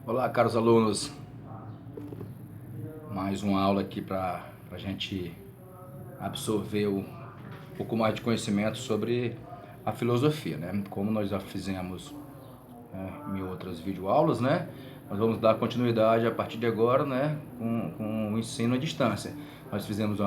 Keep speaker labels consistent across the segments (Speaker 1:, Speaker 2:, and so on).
Speaker 1: Olá, caros alunos. Mais uma aula aqui para a gente absorver um pouco mais de conhecimento sobre a filosofia, né? Como nós já fizemos em outras videoaulas, né? Nós vamos dar continuidade a partir de agora, né? Com o ensino à distância. Nós fizemos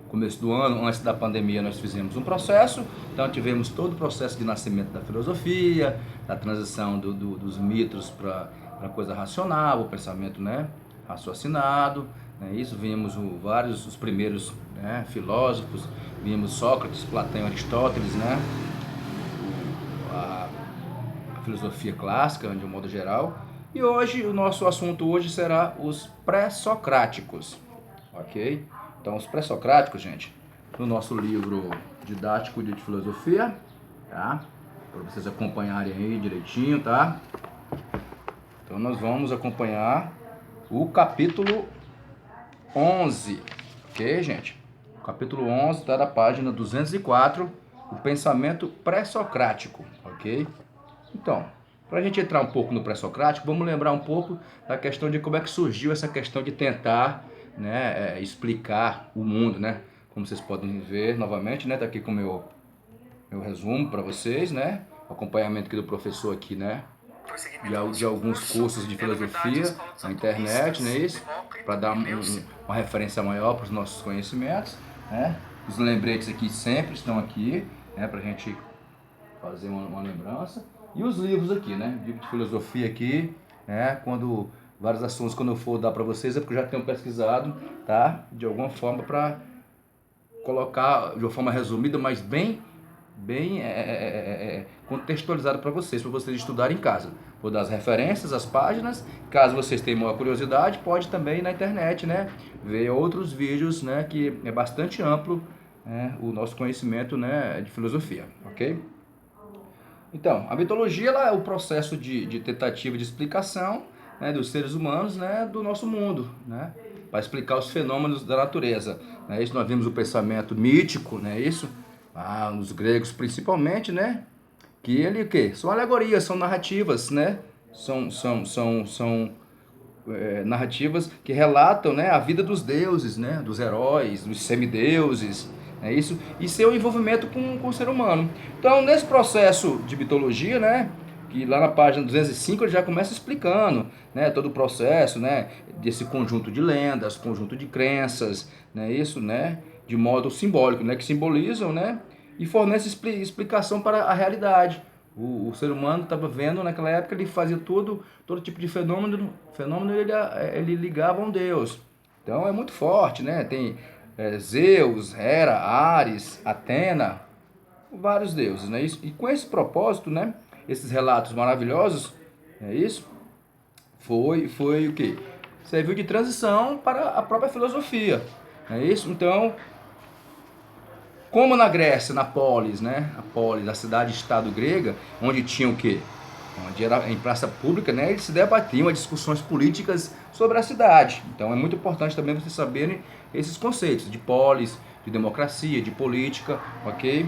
Speaker 1: começo do ano, antes da pandemia, nós fizemos um processo. Então tivemos todo o processo de nascimento da filosofia, da transição dos mitos para a coisa racional, o pensamento, né, raciocinado, né? Isso vimos vários os primeiros, né, filósofos, vimos Sócrates, Platão, Aristóteles, né? A filosofia clássica, de um modo geral. E hoje, o nosso assunto hoje será os pré-socráticos, ok? Então, os pré-socráticos, gente, no nosso livro didático de filosofia, tá? Para vocês acompanharem aí direitinho, tá? Então, nós vamos acompanhar o capítulo 11, ok, gente? O capítulo 11 está da página 204, o pensamento pré-socrático, ok? Então, para a gente entrar um pouco no pré-socrático, vamos lembrar um pouco da questão de como é que surgiu essa questão de tentar, né, explicar o mundo, né? Como vocês podem ver novamente, né? Tá aqui com o meu resumo para vocês, né? O acompanhamento aqui do professor aqui, né? De alguns cursos de filosofia na internet, né? Isso, para dar uma referência maior para os nossos conhecimentos, né? Os lembretes aqui sempre estão aqui, né? Para a gente fazer uma lembrança. E os livros aqui, né? Livro de filosofia aqui, né? Vários assuntos, quando eu for dar para vocês, é porque eu já tenho pesquisado, tá? De alguma forma para colocar de uma forma resumida, mas bem contextualizada para vocês estudarem em casa. Vou dar as referências, as páginas. Caso vocês tenham uma curiosidade, pode também ir na internet, né? Ver outros vídeos, né? Que é bastante amplo, né, o nosso conhecimento, né, de filosofia, ok? Então, a mitologia ela é o processo de tentativa de explicação, né, dos seres humanos, né, do nosso mundo, né, para explicar os fenômenos da natureza. Né, isso nós vimos o pensamento mítico, né, isso, nos gregos principalmente, né, que ele o quê? São alegorias, são narrativas, né, são narrativas que relatam, né, a vida dos deuses, né, dos heróis, dos semideuses, é isso, e seu envolvimento com o ser humano. Então, nesse processo de mitologia, né, que lá na página 205 ele já começa explicando, né, todo o processo, né, desse conjunto de lendas, conjunto de crenças, né, isso, né, de modo simbólico, né, que simbolizam, né, e fornece explicação para a realidade. O ser humano estava vendo naquela época, ele fazia todo tipo de fenômeno ele ligava a um Deus. Então é muito forte, né? Tem Zeus, Hera, Ares, Atena, vários deuses, né? E com esse propósito, né? Esses relatos maravilhosos, é isso? Foi o que? Serviu de transição para a própria filosofia, é isso? Então, como na Grécia, na polis, né? A polis, a cidade-estado grega, onde tinha o quê? Onde era em praça pública, né? Eles se debatiam discussões políticas sobre a cidade. Então é muito importante também vocês saberem esses conceitos de polis, de democracia, de política, ok?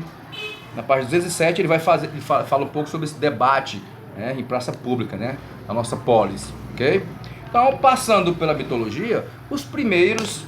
Speaker 1: Na página 207 ele fala um pouco sobre esse debate, né, em praça pública, né? A nossa polis, ok? Então, passando pela mitologia, os primeiros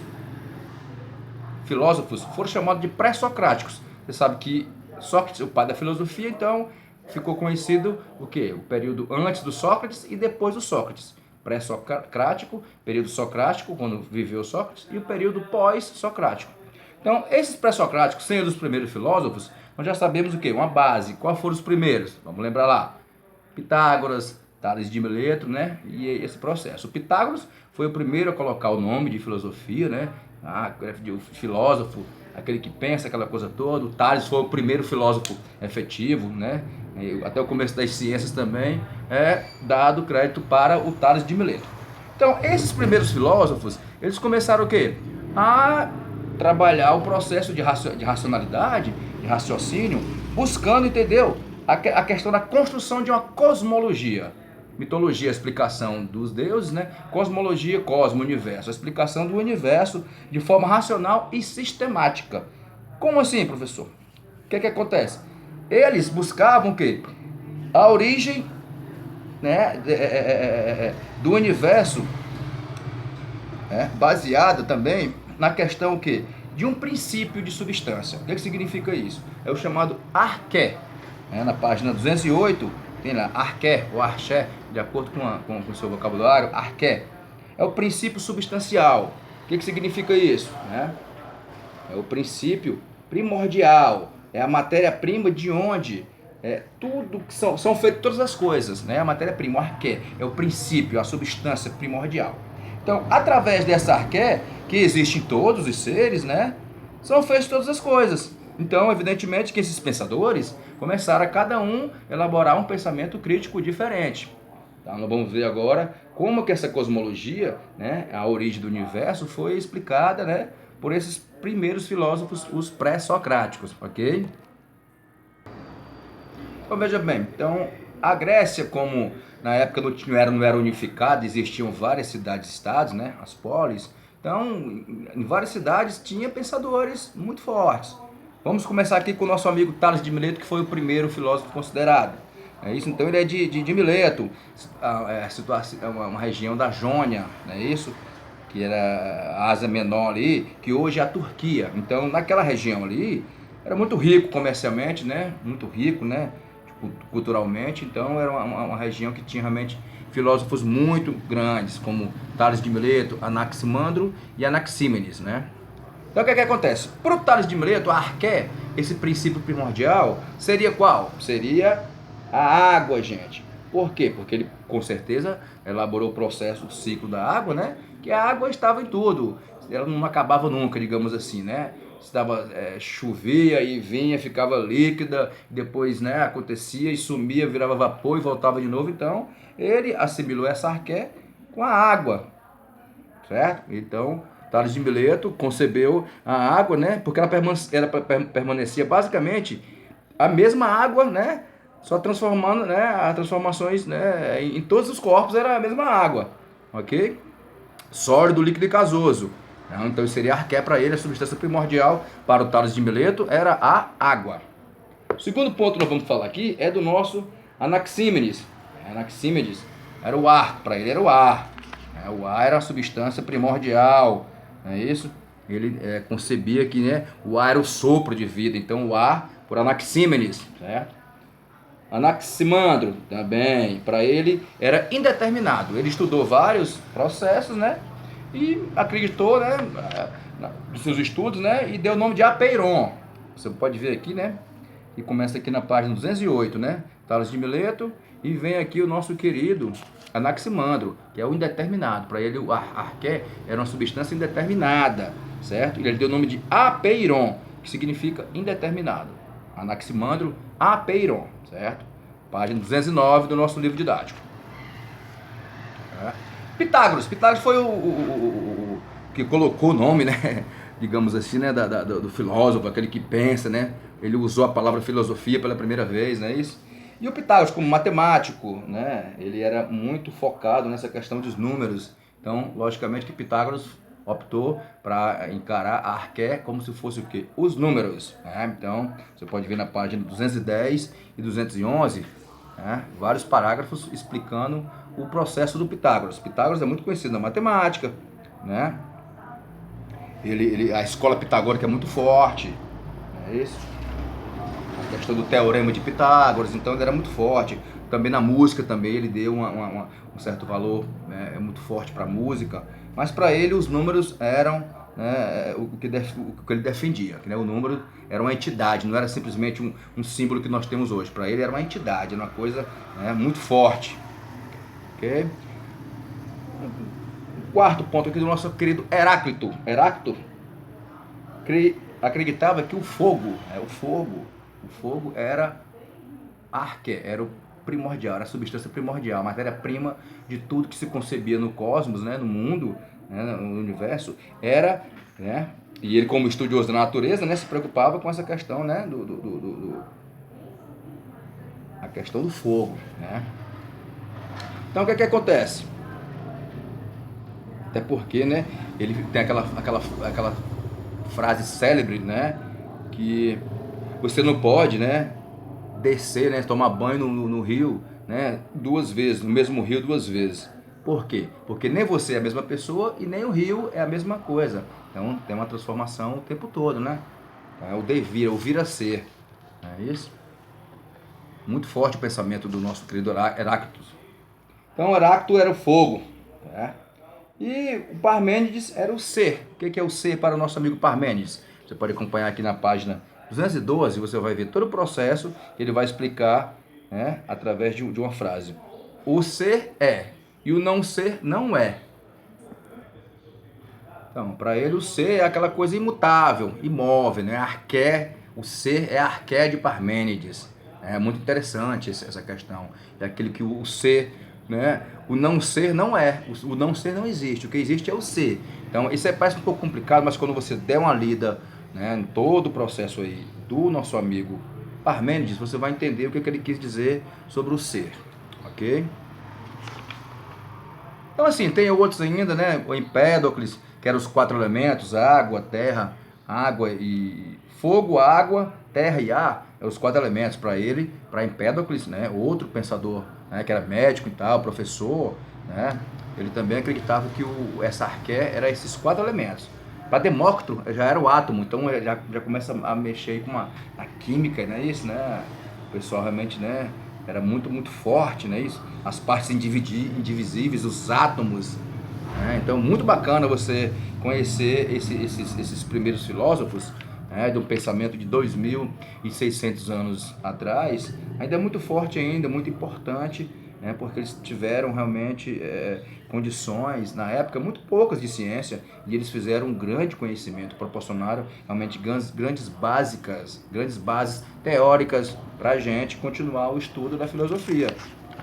Speaker 1: filósofos foram chamados de pré-socráticos. Você sabe que Sócrates, o pai da filosofia, então ficou conhecido o quê? O período antes do Sócrates e depois do Sócrates. Pré-socrático, período socrático, quando viveu Sócrates, e o período pós-socrático. Então, esses pré-socráticos, sendo os primeiros filósofos, nós já sabemos o quê? Uma base. Qual foram os primeiros? Vamos lembrar lá. Pitágoras, Tales de Mileto, né? E esse processo. O Pitágoras foi o primeiro a colocar o nome de filosofia, né? O filósofo, aquele que pensa aquela coisa toda. O Tales foi o primeiro filósofo efetivo, né? Até o começo das ciências também é dado crédito para o Tales de Mileto. Então, esses primeiros filósofos, eles começaram o quê? A trabalhar o processo de racionalidade, de raciocínio, buscando, entendeu? A questão da construção de uma cosmologia. Mitologia, a explicação dos deuses, né? Cosmologia, cosmo, universo, a explicação do universo de forma racional e sistemática. Como assim, professor? O que acontece? Eles buscavam o quê? A origem, né, do universo, baseada também na questão o quê? De um princípio de substância. O que significa isso? É o chamado arqué. Na página 208 tem lá arqué ou arché, de acordo com o seu vocabulário, arqué. É o princípio substancial. O que significa isso? É o princípio primordial. É a matéria-prima de onde tudo que são feitas todas as coisas. Né? A matéria-prima, o arqué, é o princípio, a substância primordial. Então, através dessa arqué, que existe em todos os seres, né, são feitas todas as coisas. Então, evidentemente que esses pensadores começaram a cada um elaborar um pensamento crítico diferente. Então, nós vamos ver agora como que essa cosmologia, né, a origem do universo, foi explicada, né, por esses primeiros filósofos, os pré-socráticos, ok? Então, veja bem, então, a Grécia, como na época não era unificada, existiam várias cidades-estados, né, as polis. Então, em várias cidades tinha pensadores muito fortes. Vamos começar aqui com o nosso amigo Tales de Mileto, que foi o primeiro filósofo considerado. É isso, então ele é de Mileto, é uma região da Jônia, não é isso? Que era a Ásia Menor ali, que hoje é a Turquia. Então, naquela região ali, era muito rico comercialmente, né? Muito rico, né? Culturalmente, então era uma região que tinha realmente filósofos muito grandes, como Tales de Mileto, Anaximandro e Anaxímenes, né? Então o que acontece? Para o Tales de Mileto, a arqué, esse princípio primordial, seria qual? Seria a água, gente. Por quê? Porque ele, com certeza, elaborou o processo, o ciclo da água, né? Que a água estava em tudo. Ela não acabava nunca, digamos assim, né? Chovia e vinha, ficava líquida, depois, né, acontecia e sumia, virava vapor e voltava de novo. Então, ele assimilou essa arqué com a água, certo? Então, Tales de Mileto concebeu a água, né, porque ela permanecia basicamente a mesma água, né, só transformando, né, as transformações, né, em todos os corpos era a mesma água, ok? Sólido, líquido e gasoso. Então seria arqué para ele, a substância primordial para o Tales de Mileto era a água. O segundo ponto que nós vamos falar aqui é do nosso Anaxímenes. Anaxímenes era o ar, para ele era o ar. O ar era a substância primordial, não é isso? Ele concebia que, né, o ar era o sopro de vida, então o ar por Anaxímenes, certo? Anaximandro também, para ele era indeterminado. Ele estudou vários processos, né? E acreditou, né, nos seus estudos, né, e deu o nome de Apeiron. Você pode ver aqui, né, e começa aqui na página 208, né, Tales de Mileto, e vem aqui o nosso querido Anaximandro, que é o indeterminado. Para ele o arqué era uma substância indeterminada, certo? E ele deu o nome de Apeiron, que significa indeterminado. Anaximandro Apeiron, certo? Página 209 do nosso livro didático. Pitágoras foi o que colocou o nome, né, digamos assim, né, do filósofo, aquele que pensa, né, ele usou a palavra filosofia pela primeira vez, não é isso? E o Pitágoras, como matemático, né, ele era muito focado nessa questão dos números, então, logicamente que Pitágoras optou para encarar a arqué como se fosse o quê? Os números, né? Então, você pode ver na página 210 e 211, né, vários parágrafos explicando o processo do Pitágoras. Pitágoras é muito conhecido na matemática, né? A escola pitagórica é muito forte, é isso? A questão do teorema de Pitágoras, então ele era muito forte. Também na música também ele deu um certo valor, né, muito forte para a música, mas para ele os números eram, né, o que ele defendia, que, né, o número era uma entidade, não era simplesmente um símbolo que nós temos hoje. Para ele era uma entidade, era uma coisa, né, muito forte. Okay? O quarto ponto aqui do nosso querido Heráclito. Heráclito acreditava que o fogo era arqué, era o primordial, era a substância primordial, a matéria-prima de tudo que se concebia no cosmos, né, no mundo, né, no universo, era, né, e ele, como estudioso da natureza, né, se preocupava com essa questão, né, a questão do fogo, né. Então o que acontece? Até porque, né, ele tem aquela frase célebre, né, que você não pode, né, descer, né, tomar banho no rio né, duas vezes, no mesmo rio duas vezes. Por quê? Porque nem você é a mesma pessoa e nem o rio é a mesma coisa. Então tem uma transformação o tempo todo, né? É o devir, o vir a ser. É isso? Muito forte o pensamento do nosso querido Heráclito. Então Heráclito era o fogo, né? E o Parmênides era o ser. O que é o ser para o nosso amigo Parmênides? Você pode acompanhar aqui na página 212, você vai ver todo o processo que ele vai explicar, né, através de uma frase. O ser é, e o não ser não é. Então, para ele o ser é aquela coisa imutável, imóvel, né? O ser é a arqué de Parmênides. É muito interessante essa questão. É aquele que o ser, né? O não ser não é. O não ser não existe. O que existe é o ser. Então, isso parece um pouco complicado, mas quando você der uma lida, né, em todo o processo aí do nosso amigo Parmênides, você vai entender o que ele quis dizer sobre o ser. Ok? Então, assim, tem outros ainda, né? O Empédocles, que eram os quatro elementos: água e fogo, água, terra e ar. Eram os quatro elementos para ele, para Empédocles, né? Outro pensador, né? Que era médico e tal, professor, né? Ele também acreditava que essa arqué era esses quatro elementos. Para Demócrito já era o átomo, então ele já começa a mexer com a química, né? Isso, né? O pessoal realmente, né? Era muito forte, né? Isso, as partes indivisíveis, os átomos, né? Então, muito bacana você conhecer esses primeiros filósofos, né? De um pensamento de 2.600 anos atrás. Ainda é muito forte ainda, muito importante, né? Porque eles tiveram realmente condições, na época, muito poucas de ciência, e eles fizeram um grande conhecimento, proporcionaram realmente grandes bases teóricas para a gente continuar o estudo da filosofia,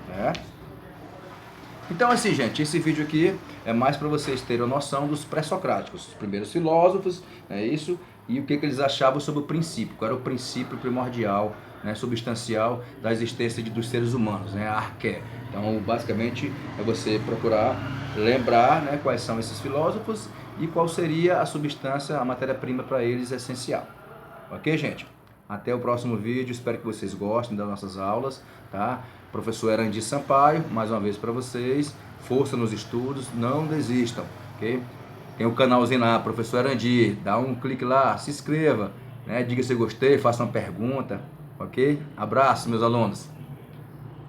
Speaker 1: né? Então, assim, gente, esse vídeo aqui é mais para vocês terem a noção dos pré-socráticos, os primeiros filósofos, é isso, e o que eles achavam sobre o princípio, qual era o princípio primordial, né, substancial da existência dos seres humanos, né, a arqué. Então, basicamente, é você procurar lembrar, né, quais são esses filósofos e qual seria a substância, a matéria-prima para eles essencial. Ok, gente? Até o próximo vídeo, espero que vocês gostem das nossas aulas, tá? Professor Erandi Sampaio, mais uma vez para vocês, força nos estudos, não desistam, ok? Tem o canalzinho lá, Professor Erandi, dá um clique lá, se inscreva, né? Diga se gostei, faça uma pergunta, ok? Abraço, meus alunos.